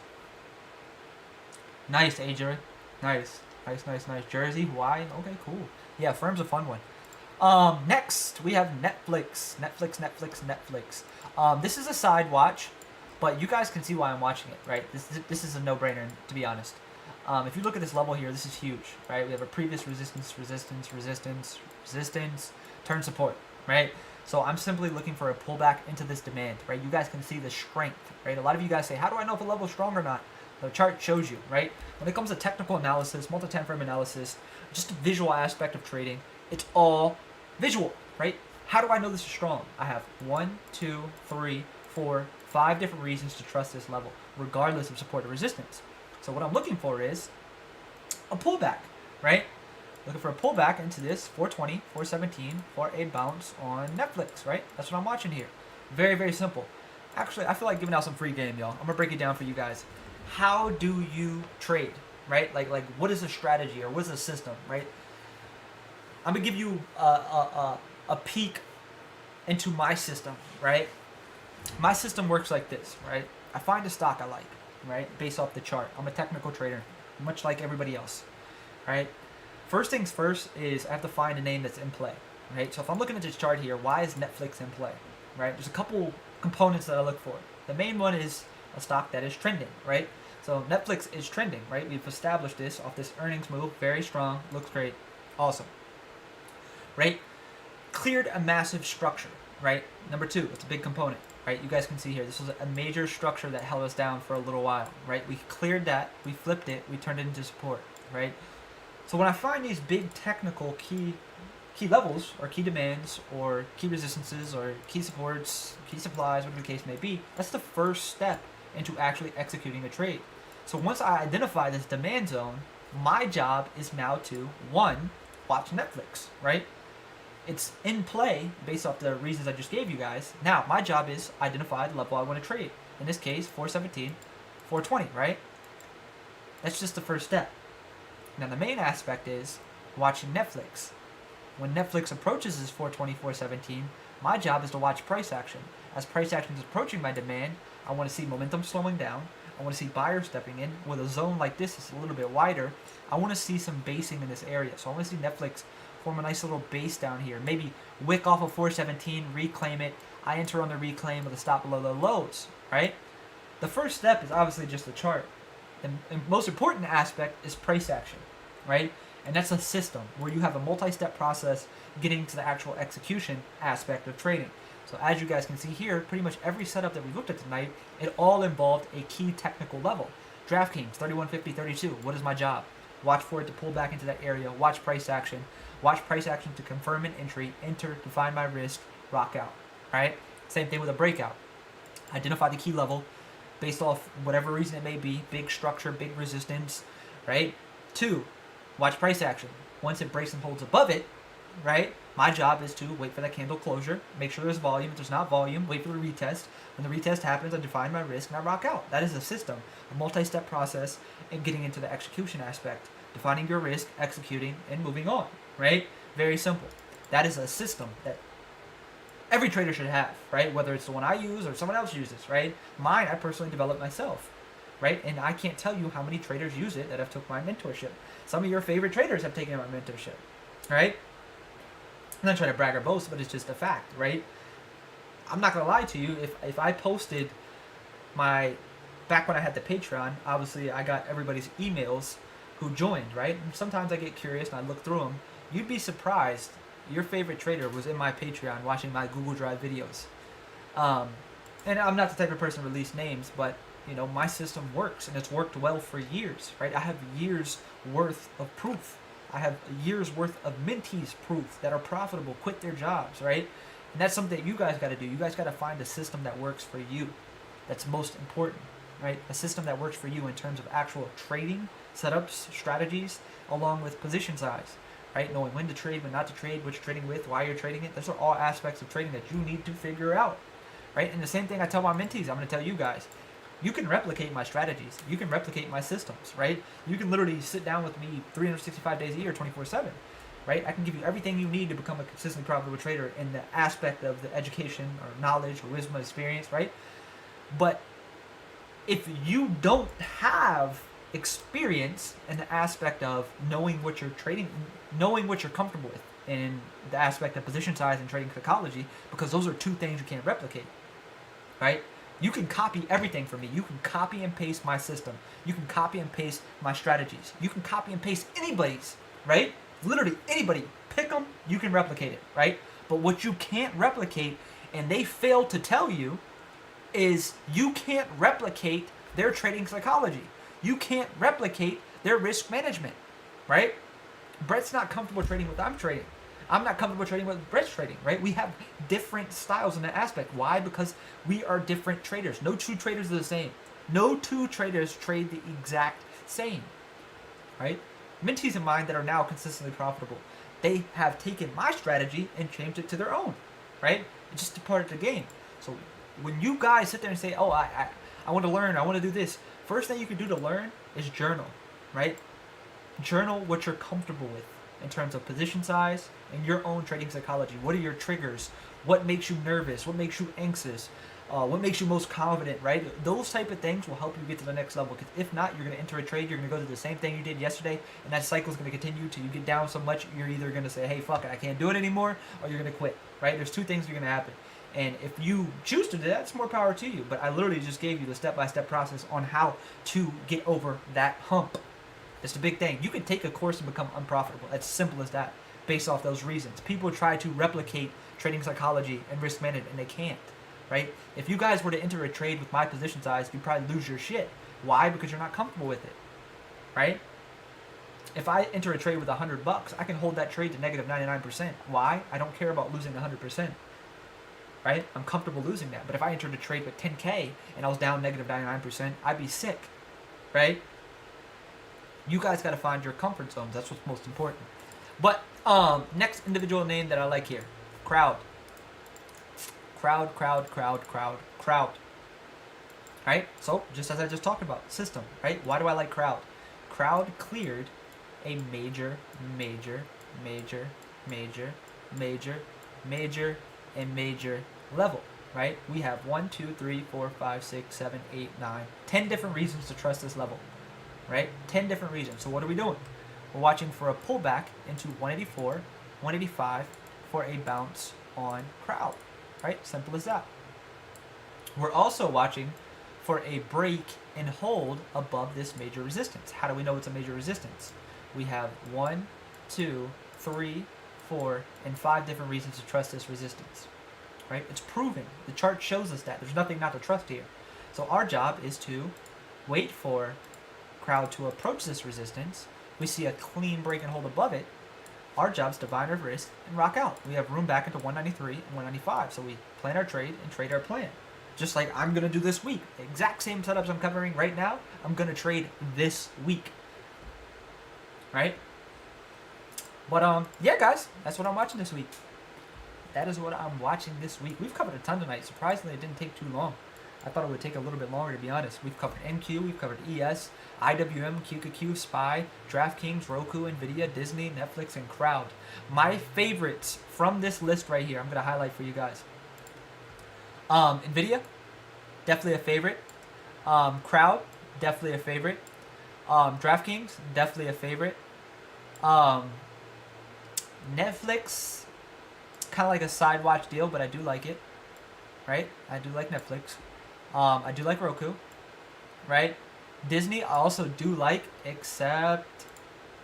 Nice, AJ. Nice. Nice. Jersey, Hawaii. Okay, cool. Yeah, Firm's a fun one. Next, we have Netflix. Netflix. This is a side watch, but you guys can see why I'm watching it, right? This is a no-brainer, to be honest. If you look at this level here, this is huge, right? We have a previous resistance, turn support, right? So I'm simply looking for a pullback into this demand, right? You guys can see the strength, right? A lot of you guys say, how do I know if a level is strong or not? The chart shows you, right? When it comes to technical analysis, multi-time frame analysis, just a visual aspect of trading, it's all visual, right? How do I know this is strong? I have 1, 2, 3, 4, 5 different reasons to trust this level, regardless of support or resistance. So what I'm looking for is a pullback, right? Looking for a pullback into this 420, 417, 48 bounce on Netflix, right? That's what I'm watching here. Very, very simple. Actually, I feel like giving out some free game, y'all. I'm gonna break it down for you guys. How do you trade, right? Like what is a strategy or what is a system, right? I'm gonna give you a peek into my system, right? My system works like this, right? I find a stock I like, right? Based off the chart. I'm a technical trader, much like everybody else, right? First things first is I have to find a name that's in play, right? So if I'm looking at this chart here, why is Netflix in play, right? There's a couple components that I look for. The main one is a stock that is trending, right? So Netflix is trending, right? We've established this off this earnings move. Very strong. Looks great. Awesome. Right? Cleared a massive structure, right? Number 2, it's a big component, right? You guys can see here. This was a major structure that held us down for a little while, right? We cleared that. We flipped it. We turned it into support, right? So when I find these big technical key levels or key demands or key resistances or key supports, key supplies, whatever the case may be, that's the first step into actually executing a trade. So once I identify this demand zone, my job is now to, 1, watch Netflix, right? It's in play based off the reasons I just gave you guys. Now, my job is identify the level I want to trade. In this case, 417, 420, right? That's just the first step. Now, the main aspect is watching Netflix. When Netflix approaches this 420, 417, my job is to watch price action. As price action is approaching my demand, I want to see momentum slowing down. I want to see buyers stepping in. With a zone like this, it's a little bit wider. I want to see some basing in this area. So I want to see Netflix form a nice little base down here. Maybe wick off of 417, reclaim it. I enter on the reclaim with a stop below the lows, right? The first step is obviously just the chart. The most important aspect is price action, right? And that's a system where you have a multi-step process getting to the actual execution aspect of trading. So as you guys can see here, pretty much every setup that we looked at tonight, it all involved a key technical level. DraftKings, 3150, 32. What is my job? Watch for it to pull back into that area. Watch price action. Watch price action to confirm an entry. Enter, define my risk, rock out. Right? Same thing with a breakout. Identify the key level based off whatever reason it may be. Big structure, big resistance. Right? 2, watch price action. Once it breaks and holds above it, right? My job is to wait for that candle closure, make sure there's volume. If there's not volume, wait for the retest. When the retest happens, I define my risk and I rock out. That is a system, a multi-step process in getting into the execution aspect. Defining your risk, executing, and moving on, right? Very simple. That is a system that every trader should have, right? Whether it's the one I use or someone else uses, right? Mine, I personally developed myself, right? And I can't tell you how many traders use it that have took my mentorship. Some of your favorite traders have taken my mentorship, right? I'm not trying to brag or boast, but it's just a fact, right? I'm not gonna lie to you. If I posted my, back when I had the Patreon, obviously I got everybody's emails who joined, right? And sometimes I get curious and I look through them. You'd be surprised. Your favorite trader was in my Patreon watching my Google Drive videos. And I'm not the type of person to release names, but you know, my system works and it's worked well for years, right? I have years worth of proof. I have years worth of mentees proof that are profitable, quit their jobs, right? And that's something that you guys got to do. You guys got to find a system that works for you. That's most important, right? A system that works for you in terms of actual trading, setups, strategies, along with position size, right? Knowing when to trade, when not to trade, what you're trading with, why you're trading it. Those are all aspects of trading that you need to figure out, right? And the same thing I tell my mentees, I'm going to tell you guys. You can replicate my strategies. You can replicate my systems, right? You can literally sit down with me 365 days a year, 24/7, right? I can give you everything you need to become a consistently profitable trader in the aspect of the education or knowledge or wisdom or experience, right? But if you don't have experience in the aspect of knowing what you're trading, knowing what you're comfortable with in the aspect of position size and trading psychology, because those are two things you can't replicate, right? You can copy everything from me. You can copy and paste my system. You can copy and paste my strategies. You can copy and paste anybody's, right? Literally anybody. Pick them, you can replicate it, right? But what you can't replicate, and they fail to tell you, is you can't replicate their trading psychology. You can't replicate their risk management, right? Brett's not comfortable trading what I'm trading. I'm not comfortable trading what Brett's trading, right? We have different styles in that aspect. Why? Because we are different traders. No two traders are the same. No two traders trade the exact same, right? Mentees of mine that are now consistently profitable, they have taken my strategy and changed it to their own, right? It's just a part of the game. So when you guys sit there and say, oh, I want to learn, I want to do this, first thing you can do to learn is journal, right? Journal what you're comfortable with in terms of position size and your own trading psychology. What are your triggers? What makes you nervous? What makes you anxious? What makes you most confident, right? Those type of things will help you get to the next level. Because if not, you're going to enter a trade, you're going to go through the same thing you did yesterday, and that cycle is going to continue till you get down so much, you're either going to say, hey, fuck it, I can't do it anymore, or you're going to quit, right? There's two things that are going to happen. And if you choose to do that, it's more power to you. But I literally just gave you the step-by-step process on how to get over that hump. It's the big thing. You can take a course and become unprofitable. It's simple as that, based off those reasons. People try to replicate trading psychology and risk management, and they can't, right? If you guys were to enter a trade with my position size, you'd probably lose your shit. Why? Because you're not comfortable with it, right? If I enter a trade with $100, I can hold that trade to negative 99%. Why? I don't care about losing 100%, right? I'm comfortable losing that. But if I entered a trade with 10K and I was down negative 99%, I'd be sick, right? You guys got to find your comfort zones. That's what's most important. But next individual name that I like here, Crowd. Crowd. Right? So, just as I just talked about, system, right? Why do I like Crowd? Crowd cleared a major, and major level, right? We have 1, 2, 3, 4, 5, 6, 7, 8, 9, 10 different reasons to trust this level, right? 10 different reasons. So what are we doing? We're watching for a pullback into 184, 185 for a bounce on Crowd, right? Simple as that. We're also watching for a break and hold above this major resistance. How do we know it's a major resistance? We have 1, 2, 3, 4, and 5 different reasons to trust this resistance, right? It's proven. The chart shows us that. There's nothing not to trust here. So our job is to wait for Crowd to approach this resistance. We see a clean break and hold above it. Our job is to buy our risk and rock out. We have room back into 193 and 195. So we plan our trade and trade our plan. Just like I'm going to do this week. The exact same setups I'm covering right now, I'm going to trade this week. Right? But yeah, guys, that's what I'm watching this week. That is what I'm watching this week. We've covered a ton tonight. Surprisingly, it didn't take too long. I thought it would take a little bit longer, to be honest. We've covered NQ, we've covered ES, IWM, QQQ, SPY, DraftKings, Roku, Nvidia, Disney, Netflix, and Crowd. My favorites from this list right here, I'm going to highlight for you guys. Nvidia, definitely a favorite. Crowd, definitely a favorite. DraftKings, definitely a favorite. Netflix, kind of like a side watch deal, but I do like it, right? I do like Netflix. I do like Roku, right? Disney, I also do like, except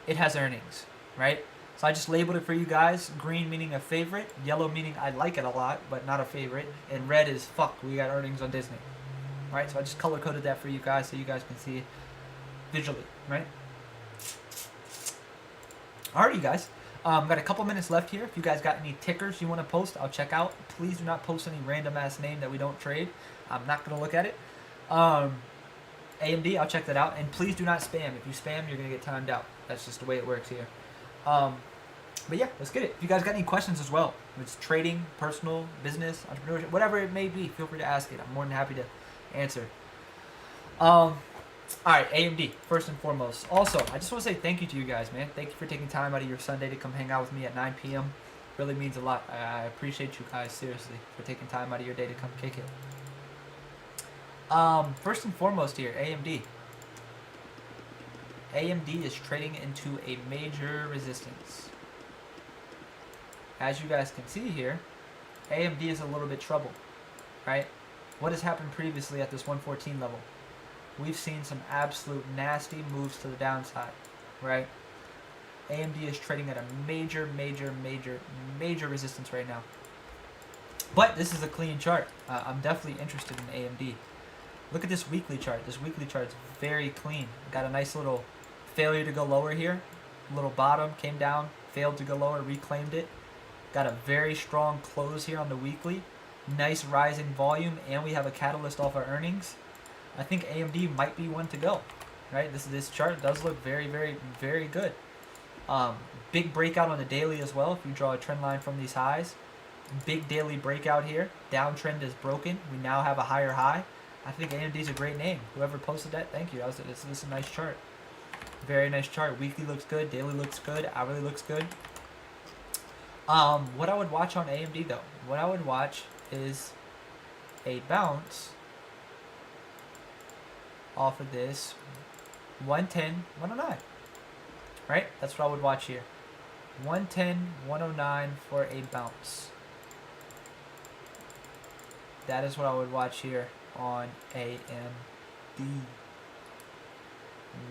it has earnings, right? So I just labeled it for you guys. Green meaning a favorite, yellow meaning I like it a lot, but not a favorite, and red is fuck, we got earnings on Disney, right? So I just color coded that for you guys so you guys can see visually, right? Alright, you guys. Got a couple minutes left here. If you guys got any tickers you want to post, I'll check out. Please do not post any random ass name that we don't trade. I'm not going to look at it. AMD, I'll check that out. And please do not spam. If you spam, you're going to get timed out. That's just the way it works here. But yeah, let's get it. If you guys got any questions as well, if it's trading, personal, business, entrepreneurship, whatever it may be, feel free to ask it. I'm more than happy to answer. Alright, AMD, first and foremost. Also, I just want to say thank you to you guys, man. Thank you for taking time out of your Sunday to come hang out with me at 9 p.m. Really means a lot. I appreciate you guys, seriously, for taking time out of your day to come kick it. First and foremost here, AMD. AMD is trading into a major resistance. As you guys can see here, AMD is a little bit troubled, right? What has happened previously at this 114 level? We've seen some absolute nasty moves to the downside, right? AMD is trading at a major resistance right now. But this is a clean chart. I'm definitely interested in AMD. Look at this weekly chart. This weekly chart is very clean. Got a nice little failure to go lower here. Little bottom, came down, failed to go lower, reclaimed it. Got a very strong close here on the weekly. Nice rising volume, and we have a catalyst off our earnings. I think AMD might be one to go, right? This chart does look very good. Big breakout on the daily as well. If you draw a trend line from these highs, big daily breakout here. Downtrend is broken. We now have a higher high. I think AMD is a great name. Whoever posted that, thank you. This is a nice chart. Very nice chart. Weekly looks good. Daily looks good. Hourly looks good. What I would watch on AMD though, what I would watch is a bounce off of this 110, 109, right? That's what I would watch here. 110, 109 for a bounce. That is what I would watch here on AMD.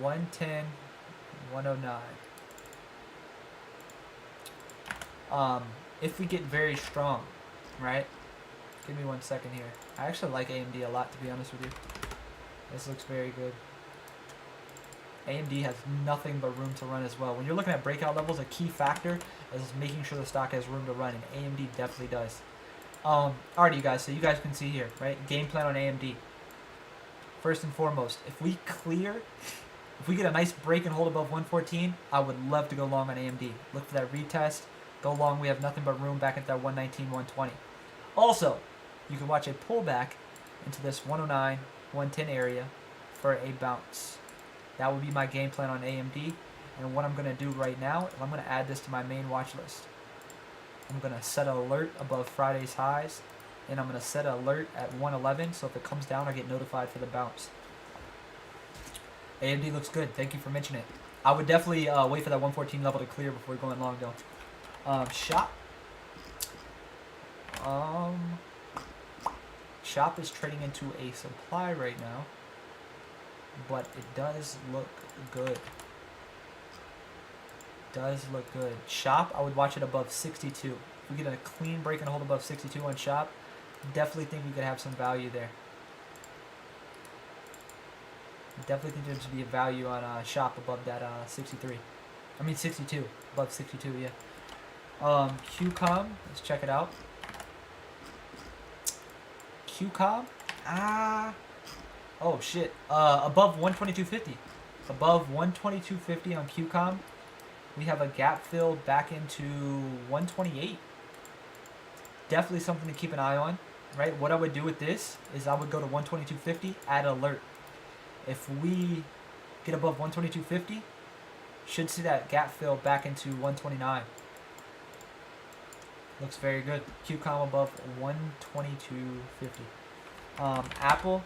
110, 109. If we get very strong, right? Give me 1 second here. I actually like AMD a lot, to be honest with you. This looks very good. AMD has nothing but room to run as well. When you're looking at breakout levels, a key factor is making sure the stock has room to run, and AMD definitely does. Alright, you guys, so you guys can see here, right? Game plan on AMD. First and foremost, if we get a nice break and hold above 114, I would love to go long on AMD. Look for that retest. Go long. We have nothing but room back at that 119, 120. Also, you can watch a pullback into this 109, 110 area for a bounce. That would be my game plan on AMD. And what I'm going to do right now is I'm going to add this to my main watch list. I'm going to set an alert above Friday's highs, and I'm going to set an alert at 111, so if it comes down, I get notified for the bounce. AMD looks good. Thank you for mentioning it. I would definitely wait for that 114 level to clear before going long, though. Shop. Shop is trading into a supply right now, but it does look good. Shop, I would watch it above 62. If we get a clean break and hold above 62 on Shop, definitely think we could have some value there. Definitely think there should be a value on Shop above that 63. I mean 62. Above 62, yeah. QCOM, let's check it out. QCOM, oh shit, above 122.50. Above 122.50 on QCOM. We have a gap fill back into 128. Definitely something to keep an eye on, right? What I would do with this is I would go to 122.50, add alert. If we get above 122.50, should see that gap fill back into 129. Looks very good. QCOM above 122.50. Apple.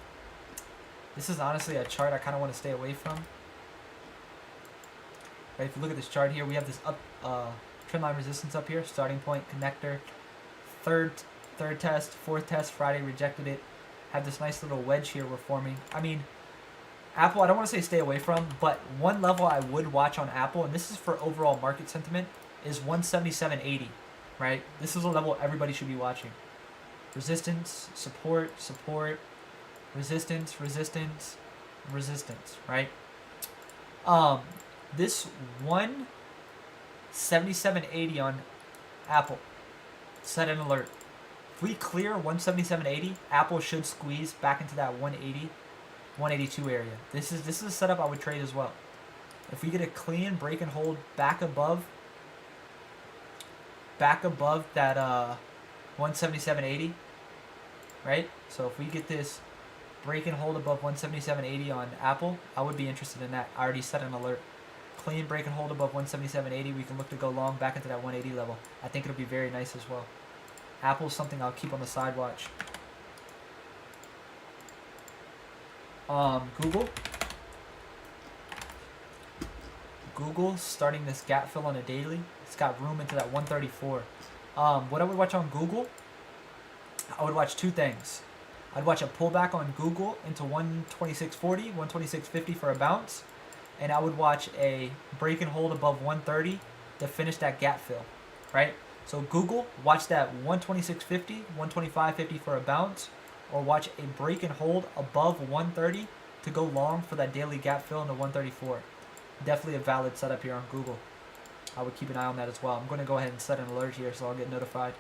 This is honestly a chart I kind of want to stay away from. Right, if you look at this chart here, we have this up trend line resistance up here, starting point, connector, third test, fourth test, Friday rejected it. Have this nice little wedge here we're forming. I mean, Apple, I don't want to say stay away from, but one level I would watch on Apple, and this is for overall market sentiment, is 177.80, right? This is a level everybody should be watching. Resistance, support, support, resistance, resistance, resistance, right? This 177.80 on Apple, set an alert. If we clear 177.80, Apple should squeeze back into that 180, 182 area. This is a setup I would trade as well. If we get a clean break and hold back above that 177.80, right? So if we get this break and hold above 177.80 on Apple, I would be interested in that. I already set an alert. Clean break and hold above 177.80, we can look to go long back into that 180 level. I think it'll be very nice as well. Apple's something I'll keep on the side watch. Google starting this gap fill on a daily. It's got room into that 134. What I would watch on Google, I would watch two things. I'd watch a pullback on Google into 126.40, 126.50 for a bounce. And I would watch a break and hold above 130 to finish that gap fill, right? So Google, watch that 126.50, 125.50 for a bounce, or watch a break and hold above 130 to go long for that daily gap fill into 134. Definitely a valid setup here on Google. I would keep an eye on that as well. I'm going to go ahead and set an alert here so I'll get notified.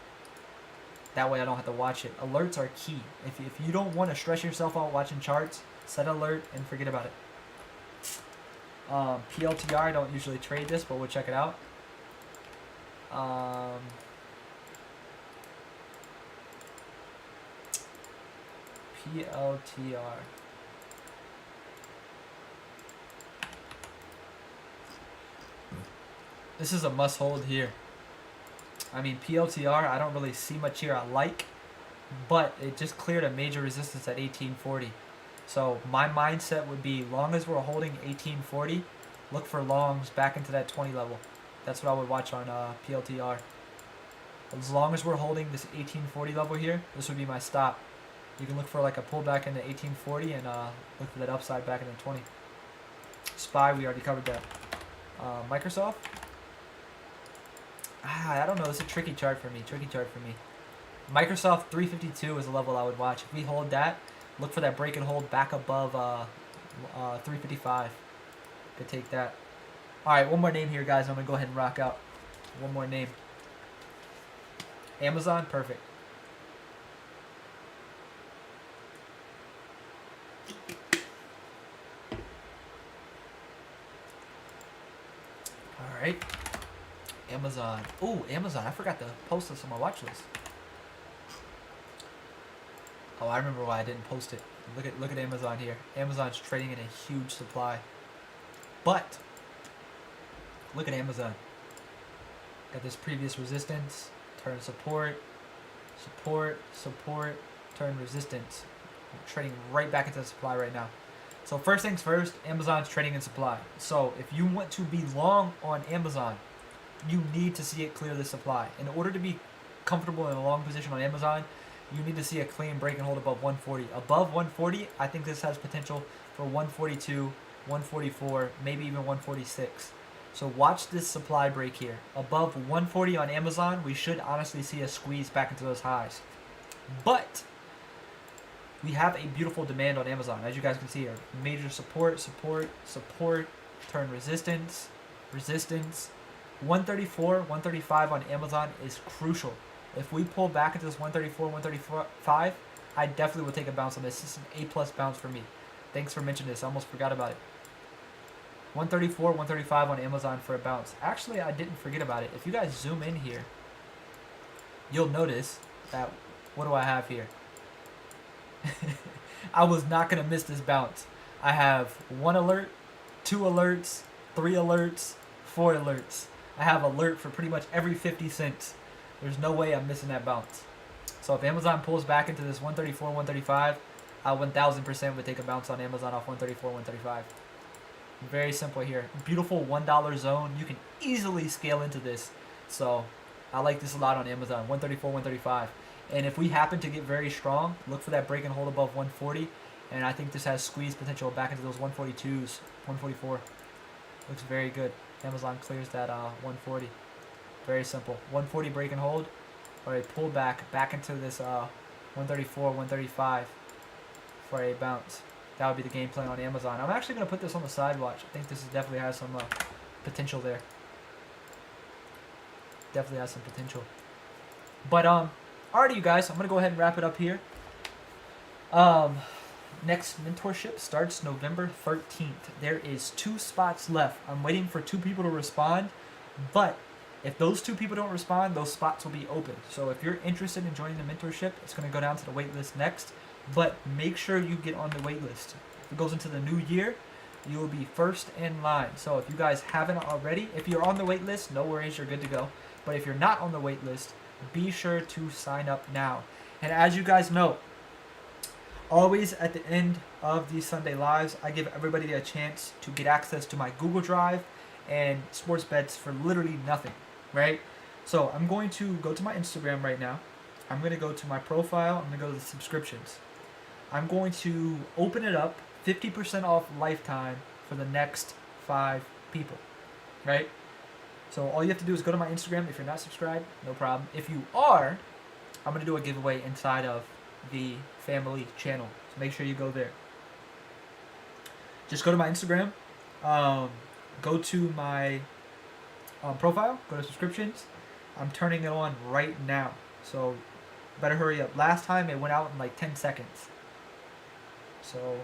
That way I don't have to watch it. Alerts are key. If you don't want to stress yourself out watching charts, set an alert and forget about it. PLTR, I don't usually trade this, but we'll check it out. PLTR. This is a must hold here. I mean, PLTR, I don't really see much here I like, but it just cleared a major resistance at 1840. So my mindset would be, long as we're holding 1840, look for longs back into that 20 level. That's what I would watch on PLTR. As long as we're holding this 1840 level here, this would be my stop. You can look for like a pullback into 1840 and look for that upside back into 20. SPY, we already covered that. Microsoft. I don't know. It's a tricky chart for me. Microsoft 352 is a level I would watch. If we hold that, look for that break and hold back above 355. Could take that. All right, one more name here, guys. I'm going to go ahead and rock out. One more name. Amazon, perfect. All right. Amazon. Oh, Amazon. I forgot to post this on my watch list. Oh, I remember why I didn't post it. Look at Amazon here. Amazon's trading in a huge supply. But look at Amazon. Got this previous resistance, turn support, support, support, turn resistance. I'm trading right back into the supply right now. So first things first, Amazon's trading in supply. So if you want to be long on Amazon, you need to see it clear the supply. In order to be comfortable in a long position on Amazon, you need to see a clean break and hold above 140. Above 140, I think this has potential for 142, 144, maybe even 146. So watch this supply break here. Above 140 on Amazon, we should honestly see a squeeze back into those highs. But we have a beautiful demand on Amazon. As you guys can see here, major support, support, support, turn resistance, resistance. 134, 135 on Amazon is crucial. If we pull back into this 134, 135, I definitely will take a bounce on this. This is an A+ bounce for me. Thanks for mentioning this. I almost forgot about it. 134, 135 on Amazon for a bounce. Actually, I didn't forget about it. If you guys zoom in here, you'll notice that, what do I have here? I was not going to miss this bounce. I have 1 alert, 2 alerts, 3 alerts, 4 alerts. I have alert for pretty much every 50 cents. There's no way I'm missing that bounce. So if Amazon pulls back into this 134, 135, I 1000% would take a bounce on Amazon off 134, 135. Very simple here. Beautiful $1 zone. You can easily scale into this. So I like this a lot on Amazon. 134, 135. And if we happen to get very strong, look for that break and hold above 140. And I think this has squeeze potential back into those 142s, 144. Looks very good. Amazon clears that 140. Very simple. 140 break and hold, or a pullback back into this 134, 135 for a bounce. That would be the game plan on Amazon. I'm actually going to put this on the side watch. I think this definitely has some potential there. Definitely has some potential. But alrighty, you guys, I'm going to go ahead and wrap it up here. Next mentorship starts November 13th. There is 2 spots left. I'm waiting for 2 people to respond, but if those 2 people don't respond, those spots will be open. So if you're interested in joining the mentorship, it's going to go down to the wait list next, but make sure you get on the wait list. If it goes into the new year, you will be first in line. So if you guys haven't already, if you're on the wait list, no worries, you're good to go. But if you're not on the wait list, be sure to sign up now. And as you guys know, always at the end of these Sunday lives, I give everybody a chance to get access to my Google Drive and sports bets for literally nothing, right? So I'm going to go to my Instagram right now. I'm going to go to my profile. I'm going to go to the subscriptions. I'm going to open it up, 50% off lifetime for the next 5 people, right? So all you have to do is go to my Instagram. If you're not subscribed, no problem. If you are, I'm going to do a giveaway inside of the family channel. So make sure you go there. Just go to my Instagram. Go to my profile. Go to subscriptions. I'm turning it on right now. So better hurry up. Last time it went out in like 10 seconds. So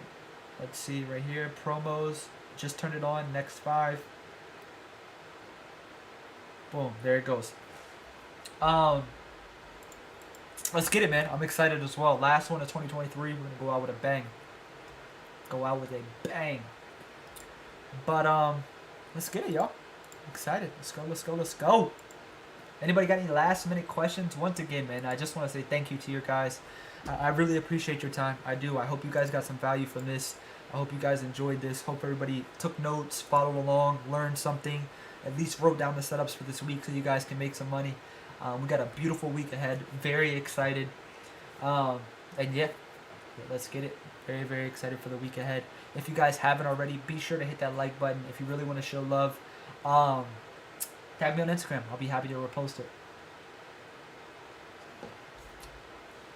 let's see right here. Promos. Just turned it on. Next 5. Boom. There it goes. Let's get it, man. I'm excited as well. Last one of 2023. We're going to go out with a bang. Go out with a bang. But, let's get it, y'all. I'm excited. Let's go, let's go, let's go. Anybody got any last minute questions? Once again, man, I just want to say thank you to you guys. I really appreciate your time. I do. I hope you guys got some value from this. I hope you guys enjoyed this. Hope everybody took notes, followed along, learned something. At least wrote down the setups for this week so you guys can make some money. We got a beautiful week ahead. Very excited. And yeah, let's get it. Very, very excited for the week ahead. If you guys haven't already, be sure to hit that like button. If you really want to show love, tag me on Instagram. I'll be happy to repost it.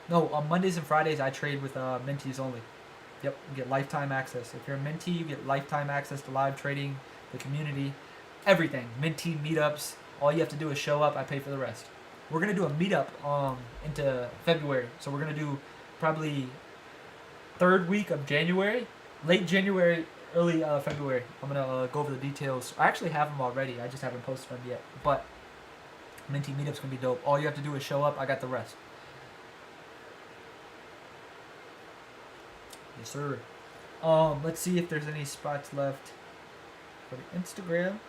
No, on Mondays and Fridays, I trade with mentees only. Yep, you get lifetime access. If you're a mentee, you get lifetime access to live trading, the community, everything. Mentee meetups. All you have to do is show up. I pay for the rest. We're going to do a meetup into February. So we're going to do probably 3rd week of January, late January, early February. I'm going to go over the details. I actually have them already. I just haven't posted them yet. But Mentee meetup's going to be dope. All you have to do is show up. I got the rest. Yes, sir. Let's see if there's any spots left for the Instagram.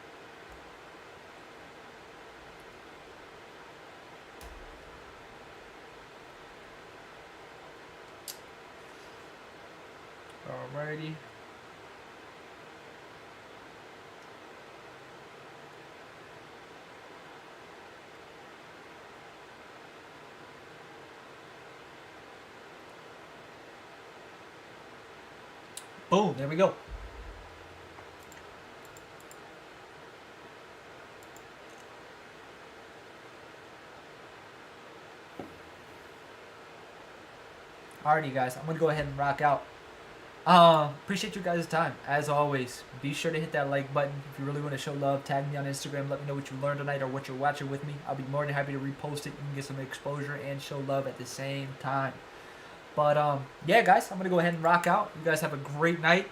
Alrighty. Boom, there we go. Alrighty, guys, I'm going to go ahead and rock out. Appreciate you guys' time. As always, be sure to hit that like button. If you really want to show love, tag me on Instagram. Let me know what you learned tonight or what you're watching with me. I'll be more than happy to repost it. You can get some exposure and show love at the same time. But, yeah, guys, I'm going to go ahead and rock out. You guys have a great night.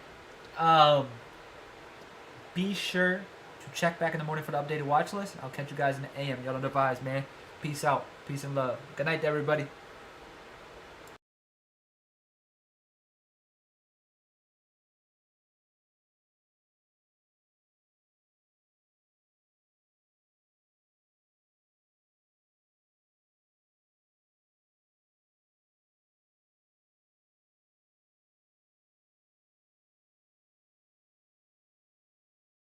Be sure to check back in the morning for the updated watch list. I'll catch you guys in the AM. Y'all know the vibes, man. Peace out. Peace and love. Good night to everybody.